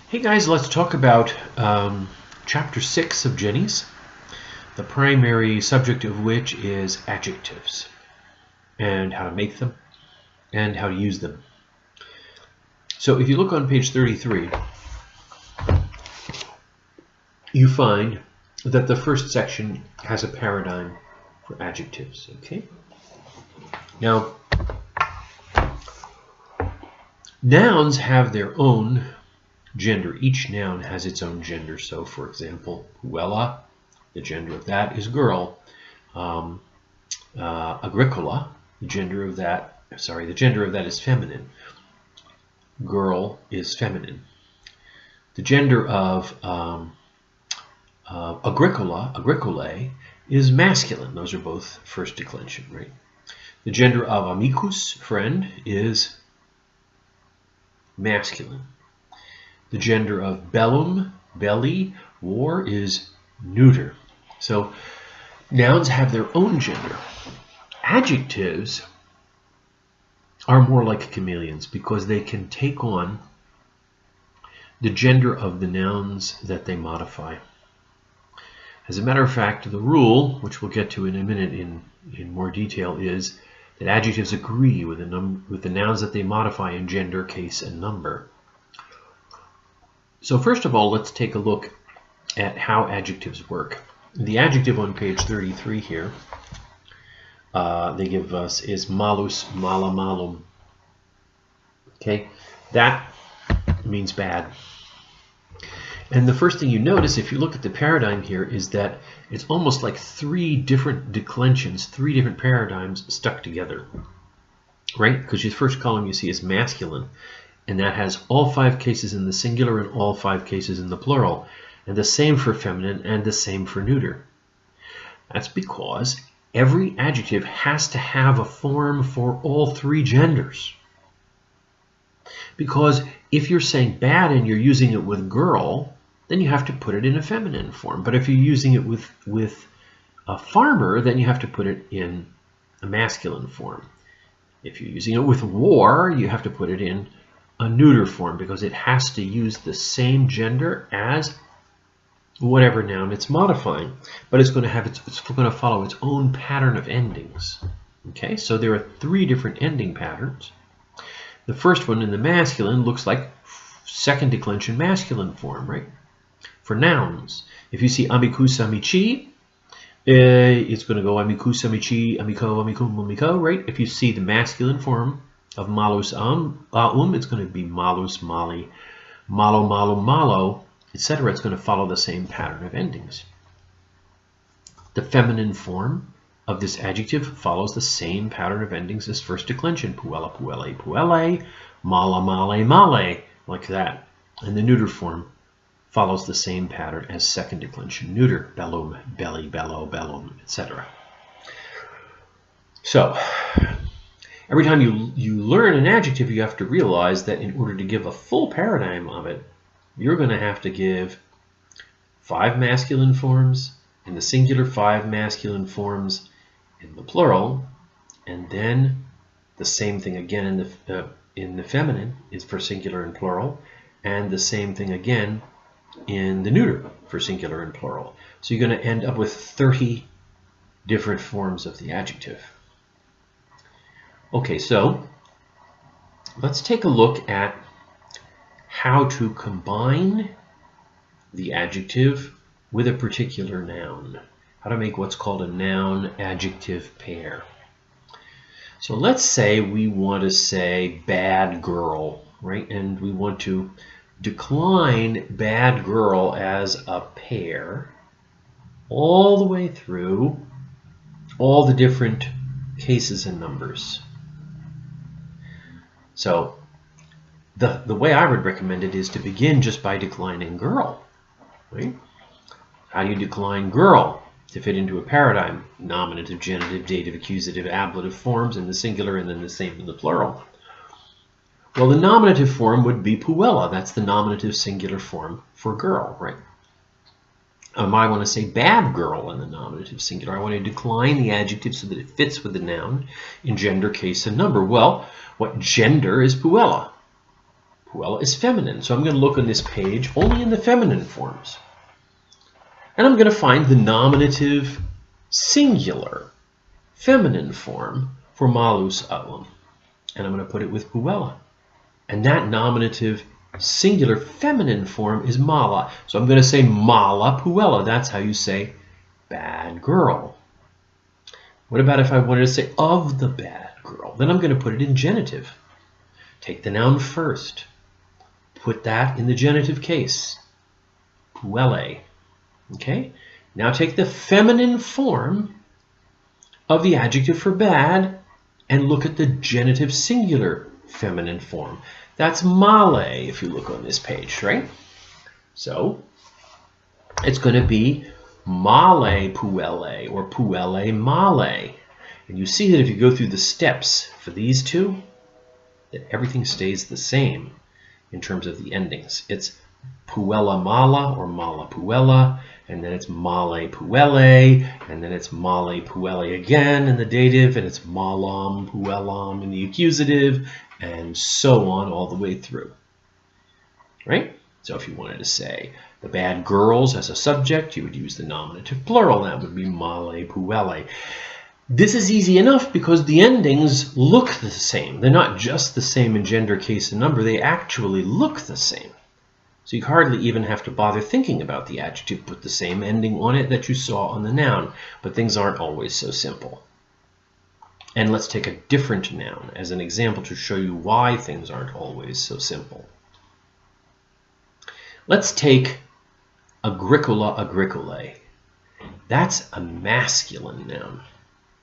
Hey guys, let's talk about chapter 6 of Jenney's, the primary subject of which is adjectives and how to make them and how to use them. So if you look on page 33, you find that the first section has a paradigm for adjectives. Okay. Now, nouns have their own gender. Each noun has its own gender. So, for example, puella, the gender of that is girl. Agricola, the gender of that is feminine. Girl is feminine. The gender of agricolae, is masculine. Those are both first declension, right? The gender of amicus, friend, is masculine. The gender of bellum, belly, war, is neuter. So nouns have their own gender. Adjectives are more like chameleons because they can take on the gender of the nouns that they modify. As a matter of fact, the rule, which we'll get to in a minute in more detail, is that adjectives agree with the nouns that they modify in gender, case, and number. So first of all, let's take a look at how adjectives work. The adjective on page 33 here, they give us is malus, mala, malum. Okay, that means bad. And the first thing you notice, if you look at the paradigm here, is that it's almost like three different declensions, three different paradigms stuck together, right? Because your first column you see is masculine, and that has all 5 cases in the singular and all 5 cases in the plural, and the same for feminine and the same for neuter. That's because every adjective has to have a form for all 3 genders. Because if you're saying bad and you're using it with girl, then you have to put it in a feminine form. But if you're using it with a farmer, then you have to put it in a masculine form. If you're using it with war, you have to put it in a neuter form because it has to use the same gender as whatever noun it's modifying. But it's going to follow its own pattern of endings. Okay, so there are 3 different ending patterns. The first one in the masculine looks like second declension masculine form, right? For nouns, if you see amicus, amici, it's going to go amicus, amici, amico, amicum, amico, right? If you see the masculine form of malus, it's going to be malus, mali, malo, malum, malo, etc. It's going to follow the same pattern of endings. The feminine form of this adjective follows the same pattern of endings as first declension, puella, puelle, puelle, mala, male, male, like that. And the neuter form follows the same pattern as second declension, neuter, bellum, belly, bellow, bellum, etc. So, every time you learn an adjective, you have to realize that in order to give a full paradigm of it, you're going to have to give 5 masculine forms in the singular, 5 masculine forms in the plural, and then the same thing again in the feminine is for singular and plural, and the same thing again in the neuter for singular and plural. So you're going to end up with 30 different forms of the adjective. Okay, so let's take a look at how to combine the adjective with a particular noun. How to make what's called a noun-adjective pair. So let's say we want to say bad girl, right? And we want to decline bad girl as a pair all the way through all the different cases and numbers. So the way I would recommend it is to begin just by declining girl, right? How do you decline girl to fit into a paradigm? Nominative, genitive, dative, accusative, ablative forms in the singular and then the same in the plural. Well, the nominative form would be puella. That's the nominative singular form for girl, right? I want to say bad girl in the nominative singular. I want to decline the adjective so that it fits with the noun in gender, case, and number. Well, what gender is puella? Puella is feminine. So I'm going to look on this page only in the feminine forms. And I'm going to find the nominative singular feminine form for malus auum. And I'm going to put it with Puella. And that nominative singular feminine form is mala. So I'm going to say mala Puella. That's how you say bad girl. What about if I wanted to say of the bad girl? Then I'm going to put it in genitive. Take the noun first. Put that in the genitive case. Puellae. Okay? Now take the feminine form of the adjective for bad and look at the genitive singular feminine form. That's male if you look on this page, right? So it's going to be male puellae or puellae male. And you see that if you go through the steps for these two, that everything stays the same in terms of the endings. It's puella mala or mala puella, and then it's male puellae, and then it's male puellae again in the dative, and it's malam puellam in the accusative, and so on all the way through. Right? So if you wanted to say the bad girls as a subject, you would use the nominative plural. That would be male puellae. This is easy enough because the endings look the same. They're not just the same in gender, case, and number. They actually look the same. So you hardly even have to bother thinking about the adjective. Put the same ending on it that you saw on the noun. But things aren't always so simple. And let's take a different noun as an example to show you why things aren't always so simple. Let's take agricola agricolae. That's a masculine noun.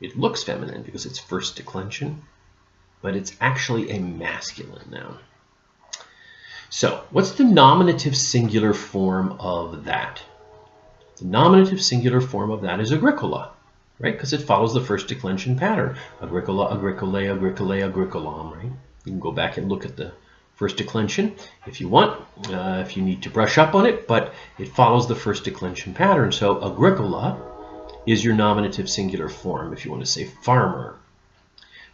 It looks feminine because it's first declension, but it's actually a masculine noun. So, what's the nominative singular form of that? The nominative singular form of that is agricola, right? Because it follows the first declension pattern. Agricola, agricolae, agricolae, agricolam, right? You can go back and look at the first declension if you want, if you need to brush up on it, but it follows the first declension pattern. So, agricola is your nominative singular form if you want to say farmer.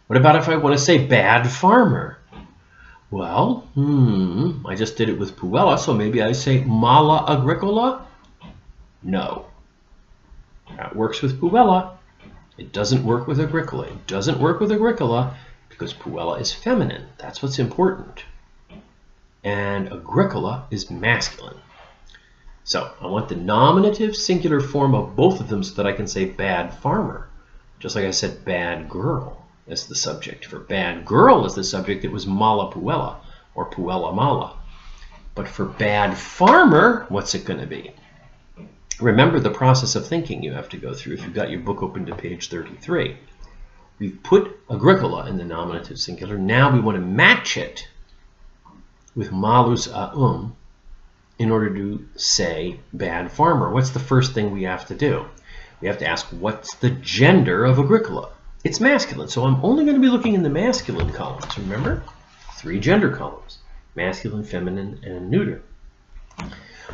What about if I want to say bad farmer? Well, I just did it with puella, so maybe I say mala agricola? No. That works with puella. It doesn't work with agricola. It doesn't work with agricola because puella is feminine. That's what's important. And agricola is masculine. So I want the nominative singular form of both of them so that I can say bad farmer. Just like I said bad girl as the subject. For bad girl as the subject, it was mala puella or puella mala. But for bad farmer, what's it going to be? Remember the process of thinking you have to go through if you've got your book open to page 33. We've put agricola in the nominative singular. Now we want to match it with malus auum in order to say bad farmer. What's the first thing we have to do? We have to ask, what's the gender of agricola? It's masculine, so I'm only going to be looking in the masculine columns. Remember? 3 gender columns, masculine, feminine, and neuter.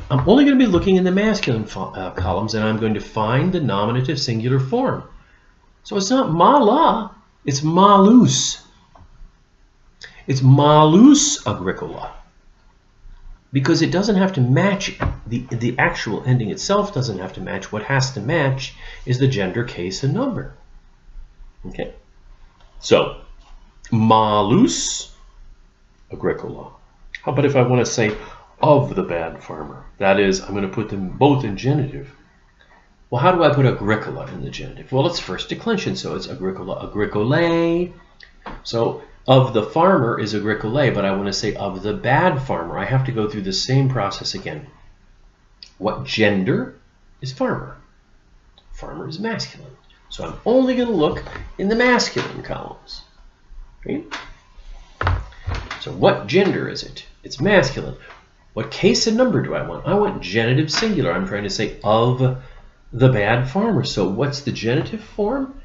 I'm only going to be looking in the masculine columns, and I'm going to find the nominative singular form. So it's not mala, it's malus. It's malus agricola. Because it doesn't have to match, the actual ending itself doesn't have to match. What has to match is the gender, case, and number. Okay? So, malus agricola. How about if I want to say of the bad farmer? That is, I'm going to put them both in genitive. Well, how do I put agricola in the genitive? Well, it's first declension, so it's agricola agricolae. So, of the farmer is agricolae, but I want to say of the bad farmer. I have to go through the same process again. What gender is farmer? Farmer is masculine. So I'm only going to look in the masculine columns. Right? So what gender is it? It's masculine. What case and number do I want? I want genitive singular. I'm trying to say of the bad farmer. So what's the genitive form?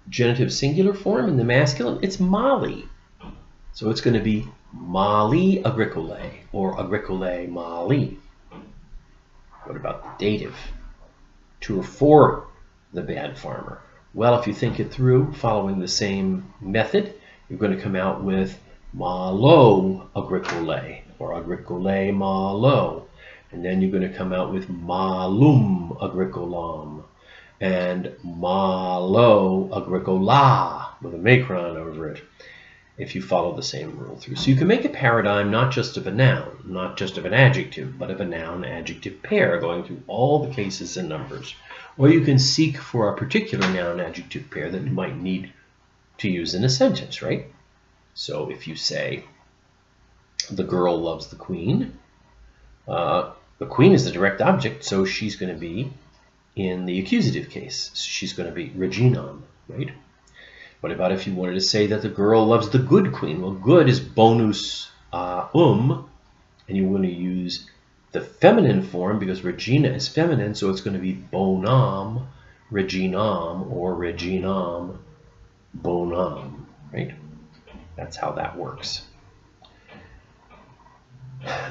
Genitive singular form in the masculine? It's mali. So it's going to be mali agricolae or agricolae mali. What about the dative? To or for the bad farmer? Well, if you think it through, following the same method, you're going to come out with malo agricolae, or agricolae malo. And then you're going to come out with malum agricolam and malo agricola with a macron over it, if you follow the same rule through. So you can make a paradigm not just of a noun, not just of an adjective, but of a noun-adjective pair going through all the cases and numbers. Or you can seek for a particular noun-adjective pair that you might need to use in a sentence, right? So if you say, the girl loves the queen, the queen is the direct object, so she's going to be in the accusative case. She's going to be reginam, right? What about if you wanted to say that the girl loves the good queen? Well, good is bonus and you want to use the feminine form because Regina is feminine, so it's going to be bonam, reginam, or reginam, bonam, right? That's how that works.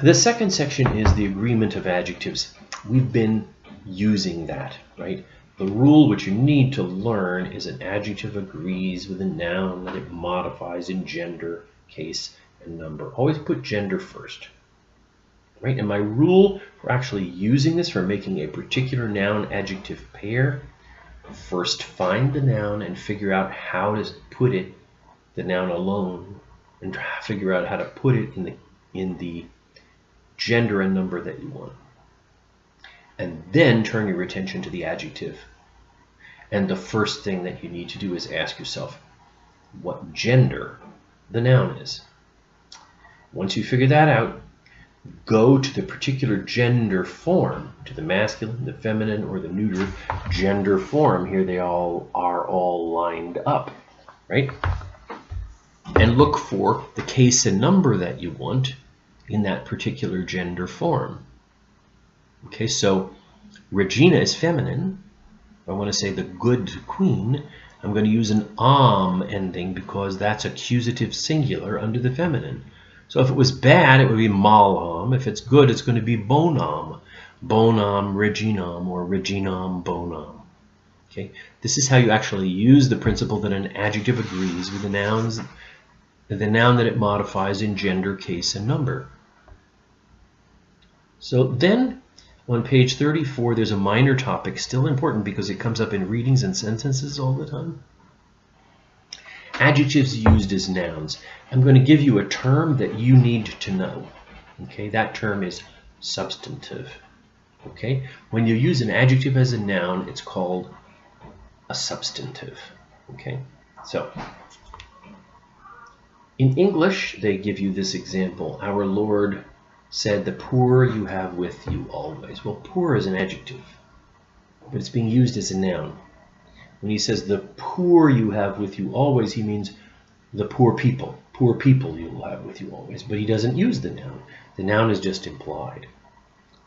The second section is the agreement of adjectives. We've been using that, right? The rule which you need to learn is an adjective agrees with a noun that it modifies in gender, case, and number. Always put gender first, right? And my rule for actually using this, for making a particular noun-adjective pair, first find the noun and figure out how to put it, the noun alone, and figure out how to put it in the gender and number that you want. And then turn your attention to the adjective. And the first thing that you need to do is ask yourself what gender the noun is. Once you figure that out, go to the particular gender form, to the masculine, the feminine, or the neuter gender form. Here they all are all lined up, right? And look for the case and number that you want in that particular gender form. Okay, so Regina is feminine. If I want to say the good queen, I'm going to use an am ending because that's accusative singular under the feminine. So if it was bad, it would be malam. If it's good, it's going to be bonam. Bonam reginam, or reginam bonam. Okay, this is how you actually use the principle that an adjective agrees with the noun that it modifies in gender, case, and number. So then on page 34, there's a minor topic, still important because it comes up in readings and sentences all the time. Adjectives used as nouns. I'm going to give you a term that you need to know. Okay, that term is substantive. Okay, when you use an adjective as a noun, it's called a substantive. Okay, so in English, they give you this example. Our Lord said, the poor you have with you always. Well, poor is an adjective, but it's being used as a noun. When he says the poor you have with you always, he means the poor people you will have with you always, but he doesn't use the noun. The noun is just implied.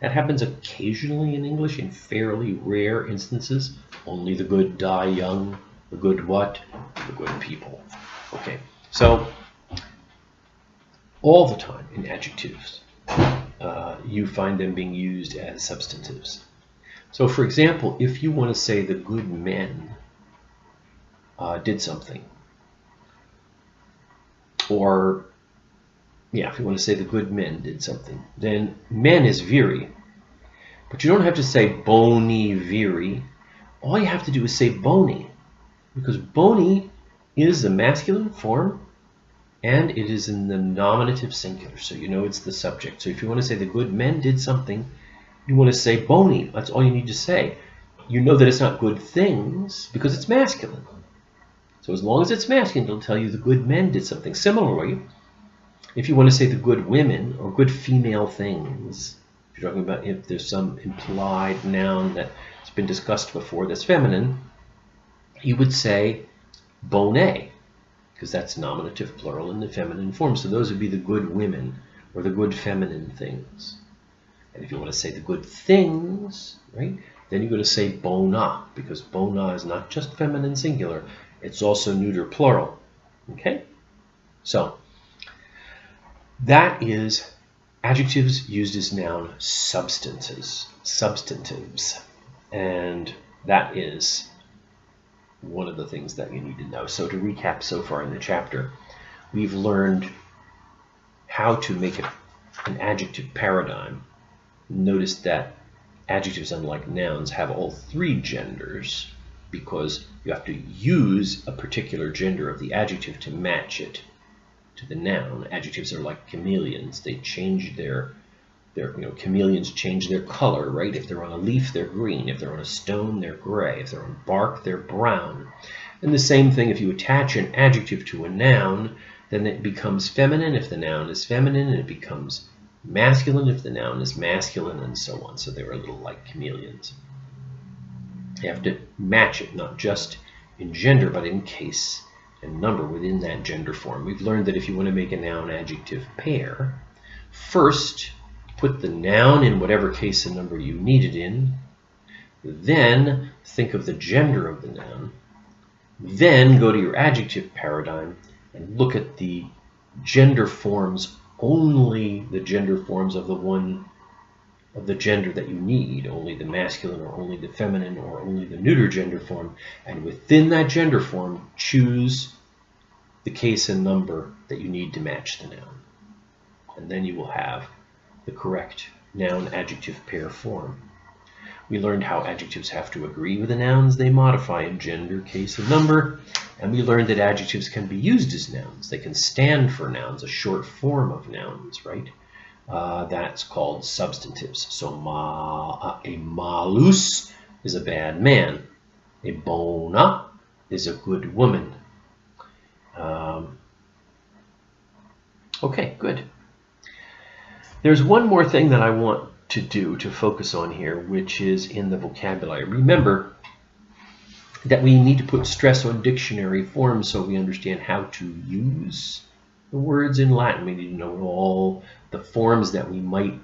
That happens occasionally in English in fairly rare instances. Only the good die young. The good what? The good people. Okay, so all the time in adjectives, you find them being used as substantives. So for example, if you want to say the good men did something, or if you want to say the good men did something, then men is viri. But you don't have to say boni viri. All you have to do is say boni, because boni is the masculine form and it is in the nominative singular, so you know it's the subject. So if you want to say the good men did something, you want to say boni. That's all you need to say. You know that it's not good things because it's masculine. So as long as it's masculine, it'll tell you the good men did something. Similarly, if you want to say the good women or good female things, if you're talking about if there's some implied noun that's been discussed before that's feminine, you would say bone, because that's nominative plural in the feminine form. So those would be the good women or the good feminine things. And if you want to say the good things, right, then you're going to say bona, because bona is not just feminine singular, it's also neuter plural. Okay? So that is adjectives used as noun substantives. And that is one of the things that you need to know. So to recap so far in the chapter, we've learned how to make an adjective paradigm, notice that adjectives, unlike nouns, have all three genders because you have to use a particular gender of the adjective to match it to the noun. Adjectives are like chameleons. They change their chameleons change their color, right? If they're on a leaf, they're green. If they're on a stone, they're gray. If they're on bark, they're brown. And the same thing, if you attach an adjective to a noun, then it becomes feminine if the noun is feminine, and it becomes masculine if the noun is masculine, and so on. So they're a little like chameleons. You have to match it, not just in gender, but in case and number within that gender form. We've learned that if you want to make a noun-adjective pair, first put the noun in whatever case and number you need it in, then think of the gender of the noun, then go to your adjective paradigm and look at the gender forms, only the gender forms of the gender that you need, only the masculine or only the feminine or only the neuter gender form, and within that gender form choose the case and number that you need to match the noun. And then you will have the correct noun-adjective pair form. We learned how adjectives have to agree with the nouns they modify in gender, case, and number, and we learned that adjectives can be used as nouns. They can stand for nouns, a short form of nouns, right? That's called substantives. So a malus is a bad man. A bona is a good woman. Okay, good. There's one more thing that I want to do to focus on here, which is in the vocabulary. Remember that we need to put stress on dictionary forms so we understand how to use the words in Latin. We need to know what all the forms that we might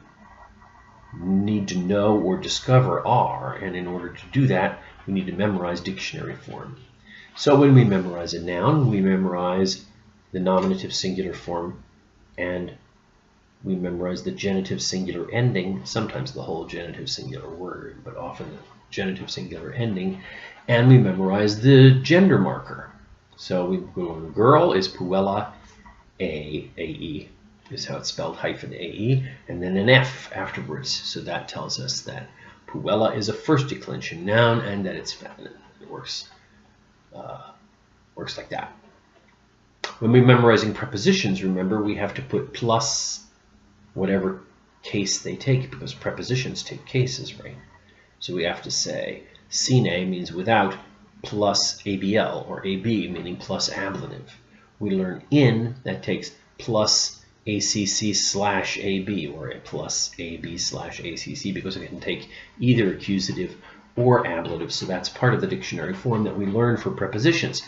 need to know or discover are, and in order to do that, we need to memorize dictionary form. So when we memorize a noun, we memorize the nominative singular form, and we memorize the genitive singular ending, sometimes the whole genitive singular word, but often the genitive singular ending, and we memorize the gender marker. So we go to girl is puella, A-E is how it's spelled, hyphen A-E, and then an F afterwards. So that tells us that puella is a first declension noun and that it's feminine. It works like that. When we're memorizing prepositions, remember we have to put plus whatever case they take, because prepositions take cases, right? So we have to say sine means without, plus ABL, or AB meaning plus ablative. We learn in, that takes plus ACC/AB, or a plus AB/ACC, because it can take either accusative or ablative. So that's part of the dictionary form that we learn for prepositions.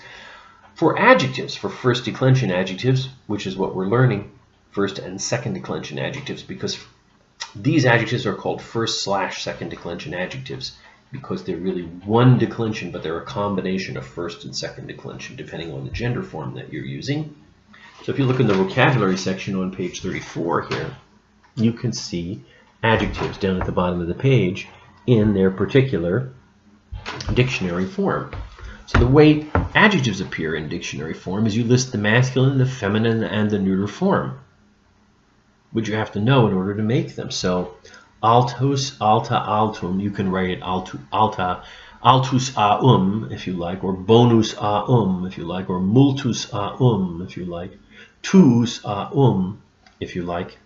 For adjectives, for first declension adjectives, which is what we're learning, first and second declension adjectives, because these adjectives are called first/second declension adjectives because they're really one declension, but they're a combination of first and second declension depending on the gender form that you're using. So if you look in the vocabulary section on page 34 here, you can see adjectives down at the bottom of the page in their particular dictionary form. So the way adjectives appear in dictionary form is you list the masculine, the feminine, and the neuter form, which you have to know in order to make them. So altus, alta, altum, you can write it alta, altus a if you like, or bonus a if you like, or multus a if you like, tus a if you like.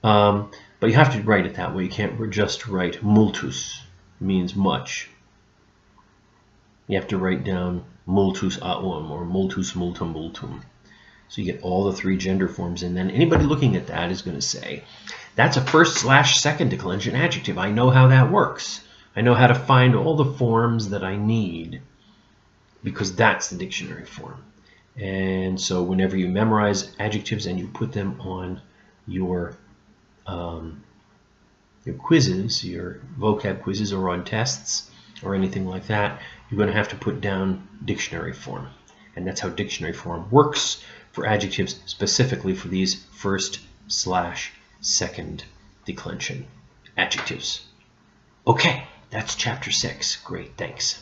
But you have to write it that way. You can't just write multus, means much. You have to write down multus aum or multus multum multum. So you get all the three gender forms, and then anybody looking at that is going to say, that's a first/second declension adjective. I know how that works. I know how to find all the forms that I need because that's the dictionary form. And so whenever you memorize adjectives and you put them on your quizzes, your vocab quizzes, or on tests or anything like that, you're going to have to put down dictionary form. And that's how dictionary form works for adjectives, specifically for these first/second declension adjectives. Okay, that's chapter 6. Great, thanks.